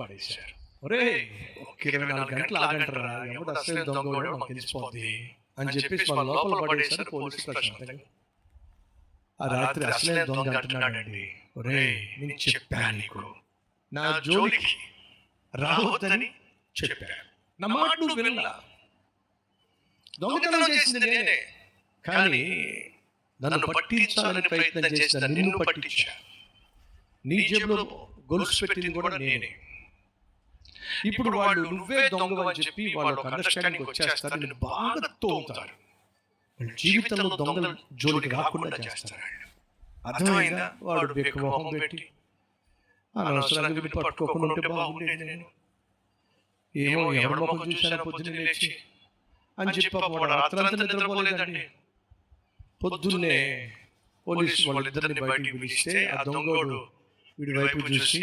పడేశారు. ఒరే, ఒక 24 గంటలు ఆగంటరా, ఎవడు అసలు దొంగోడో మాకు తెలిసిపోద్ది అని చెప్పేసి వాళ్ళ లోపల పడేశారు పోలీసు ప్రశాంతంగా. ఆ రాత్రి అసలే దొంగ అంటున్నాడండి, ఒరే నేను చెప్పాను నీకు నా జోలికి రావద్దని చెప్పాను, నా మాట నువ్వు వినలా, దొంగతనం చేసింది నేనే, కానీ నన్ను పట్టించాలని ప్రయత్నం చేసిన నిన్ను పట్టించా, నీ జేబులో గొలుసు పెట్టింది కూడా నేనే. ఇప్పుడు వాళ్ళు నువ్వే దొంగ అని చెప్పి వాళ్ళు ఒక అండర్స్టాండింగ్ వచ్చేస్తారు, నేను బాగా తోముతారు, జీవితంలో దొంగల జోలికి రాకుండా చేస్తారు. అర్థమైందా? వాడు బెక్కు మొహం పెట్టి అనవసరంగా వీళ్ళు పట్టుకోకుండా ఉంటే బాగుండేది, నేను ఏమో ఎవరి మొహం చూశాను పొద్దున్నే లేచి అని చెప్పి వాడు రాత్రంతా నిద్రపోలేదండి. పొద్దున్నే పోలీసు వాళ్ళిద్దరిని బయటికి పిలిస్తే ఆ దొంగోడు వీడి వైపు చూసి